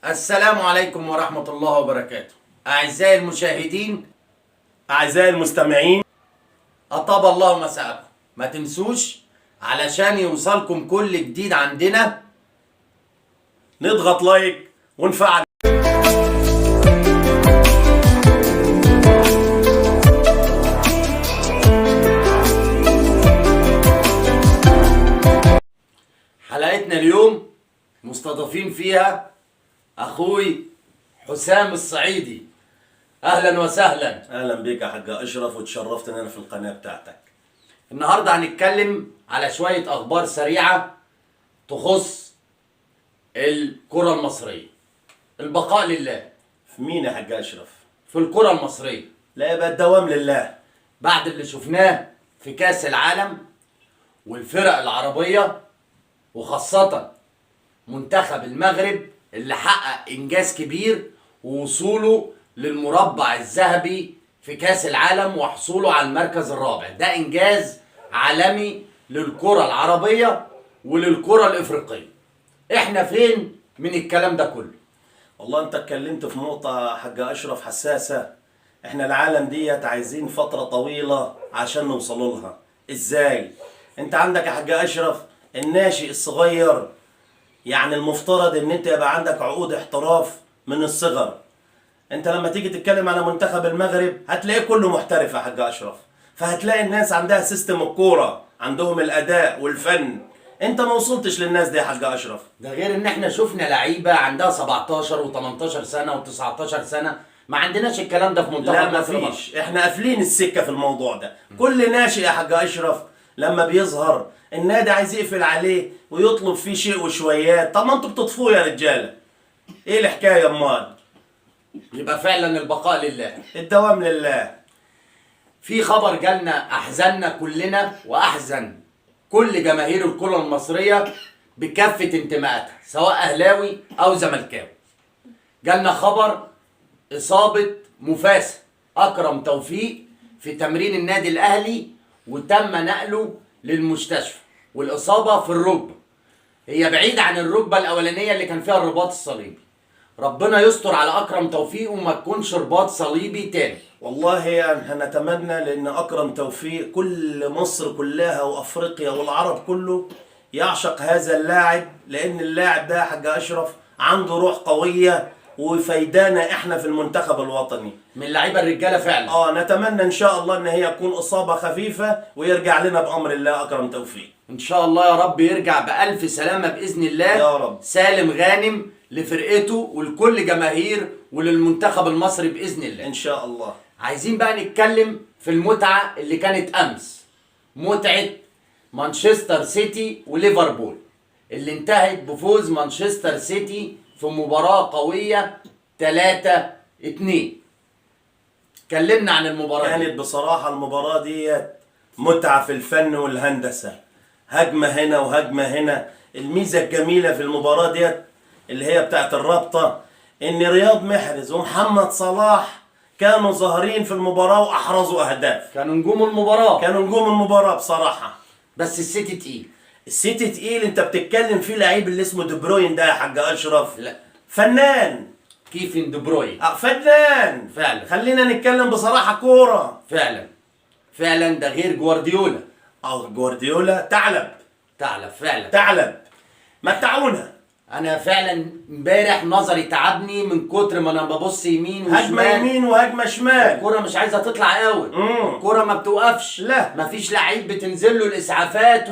السلام عليكم ورحمة الله وبركاته. أعزائي المشاهدين، أعزائي المستمعين، أطاب الله مساءكم. ما تنسوش علشان يوصلكم كل جديد عندنا نضغط لايك ونفعل. حلقتنا اليوم مستضيفين فيها أخوي حسام الصعيدي. أهلا وسهلا. أهلا بك يا حاج أشرف، وتشرفت إن أنا في القناة بتاعتك. النهاردة هنتكلم على شوية أخبار سريعة تخص الكرة المصرية. البقاء لله. في مين يا حاج أشرف؟ في الكرة المصرية. لا، يبقى الدوام لله. بعد اللي شفناه في كأس العالم والفرق العربية، وخاصة منتخب المغرب اللي حقق إنجاز كبير ووصوله للمربع الذهبي في كأس العالم وحصوله على المركز الرابع. ده إنجاز عالمي للكرة العربية وللكرة الإفريقية. إحنا فين من الكلام ده كله؟ والله أنت اتكلمت في نقطة يا حاج أشرف حساسة. إحنا العالم ديت عايزين فترة طويلة عشان نوصلوا لها. إزاي؟ أنت عندك يا حاج أشرف الناشئ الصغير، يعني المفترض إن أنت يبقى عندك عقود احتراف من الصغر. انت لما تيجي تتكلم على منتخب المغرب هتلاقيه كله محترف يا حاج اشرف، فهتلاقي الناس عندها سيستم الكوره، عندهم الاداء والفن. انت ما وصلتش للناس دي يا حاج اشرف. ده غير ان احنا شفنا لعيبه عندها 17 و18 سنه و19 سنه. ما عندناش الكلام ده في منتخب لا مصر. مفيش، احنا قافلين السكه في الموضوع ده. كل ناشئ يا حاج اشرف لما بيظهر النادي عايز يقفل عليه ويطلب فيه شيء وشويات. طب ما انتوا بتطفوه يا رجاله، ايه الحكايه امال؟ يبقى فعلا البقاء لله. الدوام لله. في خبر جالنا احزننا كلنا واحزن كل جماهير الكره المصريه بكافه انتماءاتها، سواء اهلاوي او زملكاوي. جالنا خبر اصابه مفاسد اكرم توفيق في تمرين النادي الاهلي، وتم نقله للمستشفى، والاصابه في الركبه. هي بعيد عن الركبه الاولانيه اللي كان فيها الرباط الصليبي. ربنا يستر على اكرم توفيق وما تكونش رباط صليبي تاني. والله يعني هنتمنى، لان اكرم توفيق كل مصر كلها وافريقيا والعرب كله يعشق هذا اللاعب، لان اللاعب ده يا حاج اشرف عنده روح قويه وفيدانا احنا في المنتخب الوطني. من لعيبه الرجاله فعلا. نتمنى ان شاء الله ان هي تكون اصابه خفيفه ويرجع لنا بامر الله اكرم توفيق. ان شاء الله يا رب يرجع بألف سلامه باذن الله يا رب. سالم غانم لفرقته ولكل جماهير وللمنتخب المصري باذن الله ان شاء الله. عايزين بقى نتكلم في المتعه اللي كانت امس، متعه مانشستر سيتي وليفربول اللي انتهت بفوز مانشستر سيتي في مباراه قويه 3-2. اتكلمنا عن المباراه كانت دي. بصراحة المباراة دي متعة في الفن والهندسة، هجمة هنا وهجمة هنا. الميزة الجميلة في المباراة دي اللي هي بتاعت الرابطة، ان رياض محرز ومحمد صلاح كانوا ظاهرين في المباراة واحرزوا اهداف. كانوا نجوم المباراه. كانوا نجوم المباراة بصراحة. بس السيتي تقيل. السيتي تقيل. انت بتتكلم في لعيب اللي اسمه دي بروين ده يا حاج اشرف. لا، فنان. كيفن دي بروين. فنان فعلا. خلينا نتكلم بصراحة كورة. فعلا ده غير جوارديولا. جوارديولا ثعلب. فعلا. ثعلب متعونا. انا فعلا امبارح نظري تعبني من كتر ما انا ببص يمين وشمال. هجمه يمين وهجمه شمال. الكوره مش عايزه تطلع قوي. الكوره ما بتوقفش. لا، مفيش لعيب بتنزل له الاسعافات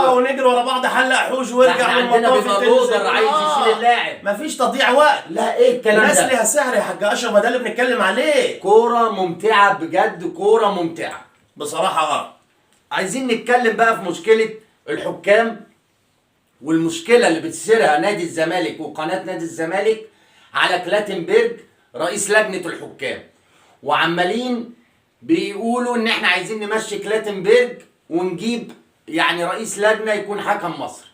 ونجري ورا بعض حلق حوش ويرجع عندنا بيبقى لودر عايز يشيل اللاعب. مفيش تضييع وقت. لا، ايه الكلام ده؟ الناس ليها سعر يا حاج اشرف، ده اللي بنتكلم عليه. كوره ممتعه بجد، كوره ممتعه بصراحه. عايزين نتكلم بقى في مشكله الحكام والمشكله اللي بتثيرها نادي الزمالك وقناه نادي الزمالك على كلاتنبرج رئيس لجنه الحكام، وعمالين بيقولوا ان احنا عايزين نمشي كلاتنبرج ونجيب يعني رئيس لجنه يكون حكم مصر.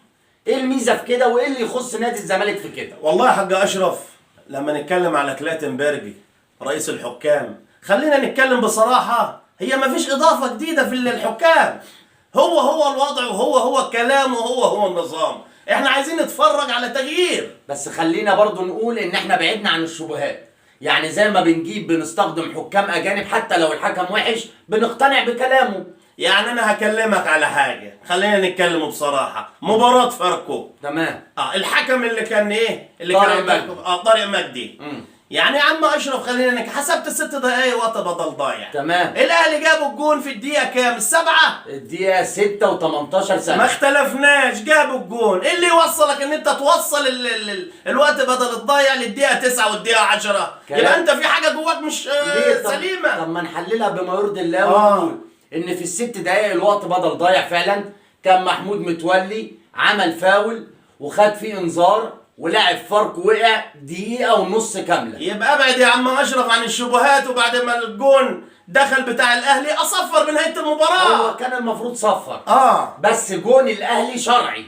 ايه الميزه في كده وايه اللي يخص نادي الزمالك في كده؟ والله يا حاج اشرف لما نتكلم على كلاتنبرج رئيس الحكام، خلينا نتكلم بصراحه، هي مفيش اضافه جديده في الحكام. هو الوضع وهو الكلام وهو النظام. احنا عايزين نتفرج على تغيير. بس خلينا برضو نقول ان احنا بعدنا عن الشبهات. يعني زي ما بنستخدم حكام اجانب، حتى لو الحكم وحش بنقتنع بكلامه. يعني انا هكلمك على حاجه، خلينا نتكلم بصراحه. مباراه فاركو، تمام. الحكم اللي كان ايه، اللي طارق كان مجدي. طارق مجدي. مم. يعني يا عم اشرف، خلينا حسبت الست دقايق وقت بدل ضايع. تمام. الاهلي جابوا الجون في الدقيقه كام؟ السبعه. الدقيقة 6 و18 ما ثانية. اختلفناش، جابوا الجون. ايه اللي يوصلك ان انت توصل الوقت بدل الضايع للدقيقه 9 والدقيقه 10؟ كلام. يبقى انت في حاجه جواك مش ليه؟ سليمه. طب ما نحللها بما يرضي الله ونقول ان في الست دقايق الوقت بدل ضايع فعلا. كان محمود متولي عمل فاول وخد فيه انذار، ولاعب فاركو وقع دقيقة ونص كاملة. يبقى ابعد يا عم اشرف عن الشبهات. وبعد ما الجون دخل بتاع الاهلي اصفر بنهايه المباراه. هو كان المفروض صفر. بس بس جون الاهلي شرعي.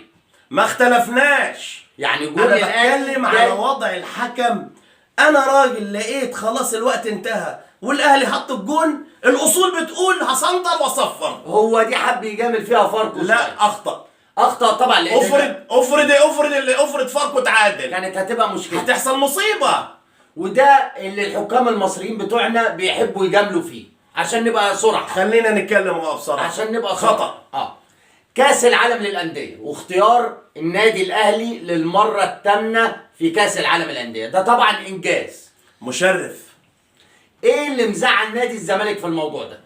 ما اختلفناش. يعني جون انا الاهلي بتكلم على وضع الحكم. انا راجل لقيت خلاص الوقت انتهى والاهلي حط الجون، الاصول بتقول هسنطر واصفر. هو دي حب يجامل فيها فاركو شوية. لا، اخطا. اخطأ طبعا، لان افرض فاركو تعادل، كانت هتبقى مشكلة. هتحصل مصيبه. وده اللي الحكام المصريين بتوعنا بيحبوا يجاملوا فيه عشان نبقى صراحة. خلينا نتكلم بصراحه. عشان نبقى خطا. كاس العالم للأندية واختيار النادي الأهلي للمرة الثامنة في كاس العالم للأندية، ده طبعا إنجاز مشرف. إيه اللي مزعل نادي الزمالك في الموضوع ده؟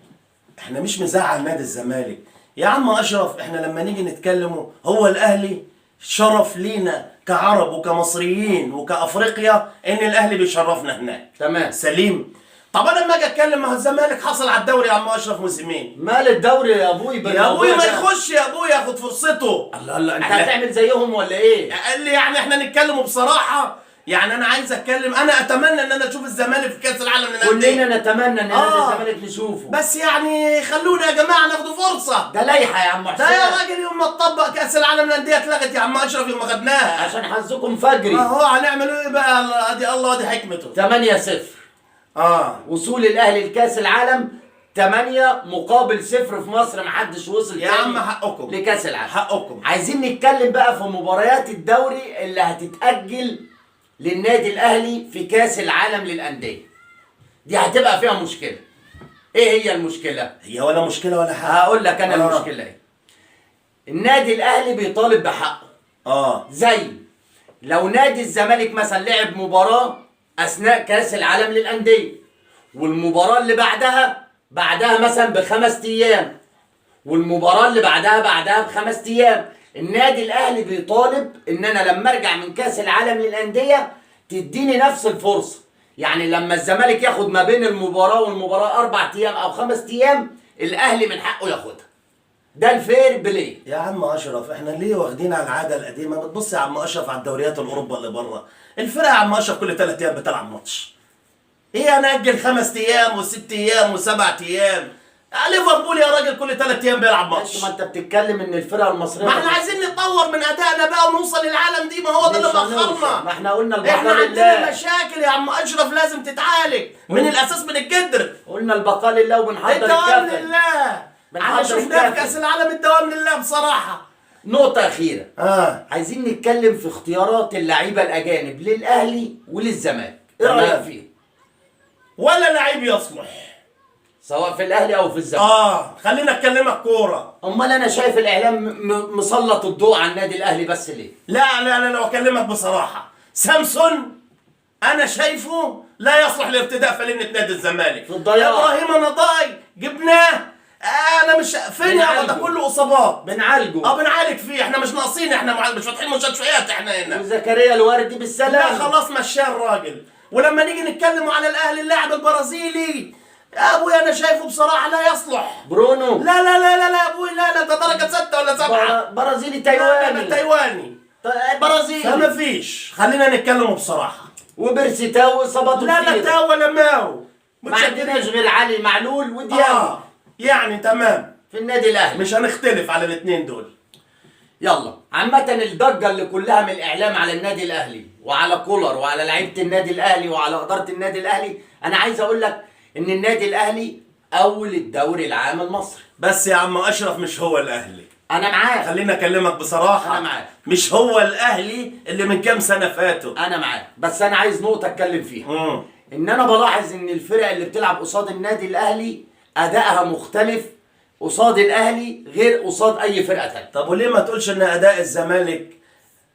احنا مش مزعل نادي الزمالك يا عم اشرف. احنا لما نيجي نتكلموا، هو الاهلي شرف لينا كعرب وكمصريين وكافريقيا ان الاهلي بيشرفنا هناك. تمام. سليم. طب انا لما اجي اتكلم مع الزمالك، حصل على الدوري يا عم اشرف موسمين. مال الدوري يا أبوي يا ابوي ما يخش، يا ابوي ياخد فرصته. الله، أنت هتعمل زيهم ولا إيه؟ قال لي يعني احنا نتكلموا بصراحه. يعني انا عايز اتكلم، انا اتمنى ان انا اشوف الزمالك في كاس العالم للانديه. كلنا نتمنى ان نادي الزمالك نشوفه، بس يعني خلونا يا جماعه ناخدوا فرصه. ده لايحه يا عم حسين. ده يا راجل يوم ما تطبق كاس العالم للانديه اتلغت يا عم اشرف يوم ما خدناها. عشان حظكم فجري. ما هو هنعمل ايه بقى؟ ادي الله ادي حكمته. 8-0 وصول الاهلي لكاس العالم. 8 مقابل 0 في مصر، محدش وصل يا عم حقكم لكاس العالم. حقكم. عايزين نتكلم بقى في مباريات الدوري اللي هتتأجل للنادي الاهلي في كاس العالم للانديه. دي هتبقى فيها مشكله. ايه هي المشكله؟ هي ولا مشكله ولا حاجه. هقول لك انا المشكله ايه. النادي الاهلي بيطالب بحقه. زي لو نادي الزمالك مثلا لعب مباراه اثناء كاس العالم للانديه، والمباراه اللي بعدها مثلا ب5 ايام، والمباراه اللي بعدها ب5 ايام، النادي الاهلي بيطالب ان انا لما ارجع من كاس العالم للانديه تديني نفس الفرصه. يعني لما الزمالك ياخد ما بين المباراه والمباراه 4 ايام او 5 ايام، الاهلي من حقه ياخدها. ده الفير بلاي. يا عم اشرف، احنا ليه واخدين على العاده القديمه؟ بتبص يا عم اشرف على الدوريات الاوروبا اللي بره، الفرقه يا عم اشرف كل 3 ايام بتلعب ماتش. ايه انا اجل 5 ايام و6 ايام و7 ايام؟ ليفربول يا راجل كل 3 ايام بيلعب ماتش. ما انت بتتكلم ان الفرقه المصريه، ما احنا عايزين نتطور من ادائنا بقى ونوصل للعالم دي. ما هو ده اللي مأخرنا. ما احنا قلنا احنا البقاء عندنا لله. مشاكل يا عم اشرف لازم تتعالج من الاساس، من الجدر. قلنا البقاء لله وبنحضر الدوام الكفن. لله. بنحضر احنا شفناه في الكفن. كاس العالم، الدوام لله بصراحه. نقطة أخيرة. عايزين عايزين نتكلم في اختيارات اللعيبة الأجانب للأهلي وللزمالك. إيه رأيك فيه؟ ولا لعيب يصلح سواء في الأهلي أو في الزمالك. خلينا أكلمك كورة. أمال أنا شايف الإعلام مسلط الضوء على النادي الأهلي بس ليه؟ لا لو أكلمك بصراحة، سامسون أنا شايفه لا يصلح لارتداء فلنة نادي الزمالك. في الضياع. إبراهيم نضاي جبناه، أنا مش فين يا ده كله إصابات. بنعالجه. بنعالج فيه، إحنا مش ناقصين، إحنا مش فاتحين مستشفيات إحنا هنا. وزكريا الوردي بالسلام. لا خلاص مشاه الراجل. ولما نيجي نتكلم علل الأهلي اللاعب البرازيلي، يا ابوي انا شايفه بصراحه لا يصلح. برونو. لا يا ابوي، لا ده درجه 6 ولا 7. برازيلي تايواني. تايواني برازيلي. فما فيش، خلينا نتكلم بصراحه. وبرسيتاو اصاباته لا تاو ولا ماو. ما عندناش غير علي معلول ودياب. يعني تمام في النادي الاهلي مش هنختلف على الاثنين دول. يلا عامة الضجة اللي كلها من الإعلام على النادي الأهلي وعلى كولر وعلى لعيبة النادي الأهلي وعلى إدارة النادي الأهلي، أنا عايز أقول لك إن النادي الأهلي أول الدوري العام المصري. بس يا عم أشرف مش هو الأهلي. انا معاك. خليني اكلمك بصراحه. أنا معاك. مش هو الاهلي اللي من كام سنه فاتوا. انا معاك، بس انا عايز نقطه اتكلم فيها. مم. ان انا بلاحظ ان الفرق اللي بتلعب قصاد النادي الاهلي ادائها مختلف قصاد الاهلي غير قصاد اي فرقه تانية. طب وليه ما تقولش ان اداء الزمالك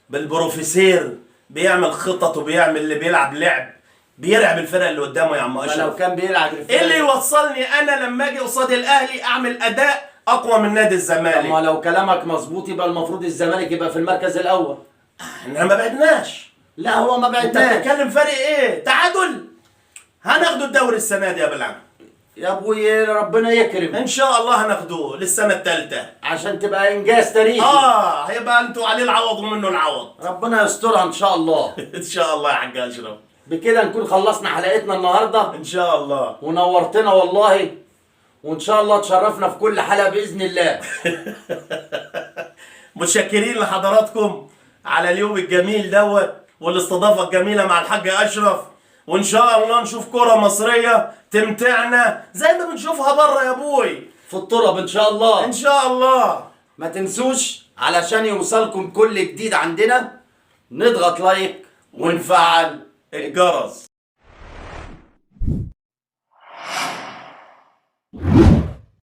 بالبروفيسير بيعمل خطط وبيعمل اللي بيلعب لعب بيرعب الفرق اللي قدامه يا عم فلو اشرف؟ كان بيلعب ايه اللي يوصلني انا لما اجي قصاد الاهلي اعمل اداء اقوى من نادي طب ما الزمالك؟ لو كلامك مظبوط يبقى المفروض الزمالك يبقى في المركز الاول. احنا ما بعدناش. لا هو ما انت بعدناش بتتكلم فرق ايه؟ تعادل. هناخدوا الدوري السنه دي يا بلعب. يا ابوي، ربنا يكرم ان شاء الله هناخدوه للسنه الثالثه. عشان تبقى انجاز تاريخي. هيبقى انتوا عليه العوض ومنه العوض. ربنا يسترها ان شاء الله. ان شاء الله يا حاج اشرف. بكده نكون خلصنا حلقتنا النهارده، ان شاء الله. ونورتنا والله، وان شاء الله تشرفنا في كل حلقه باذن الله. متشكرين لحضراتكم على اليوم الجميل دوت والاستضافه الجميله مع الحاج اشرف، وان شاء الله نشوف كره مصريه تمتعنا زي ما بنشوفها بره يا ابوي. في التراب ان شاء الله. ان شاء الله. ما تنسوش علشان يوصلكم كل جديد عندنا نضغط لايك ونفعل الجرس.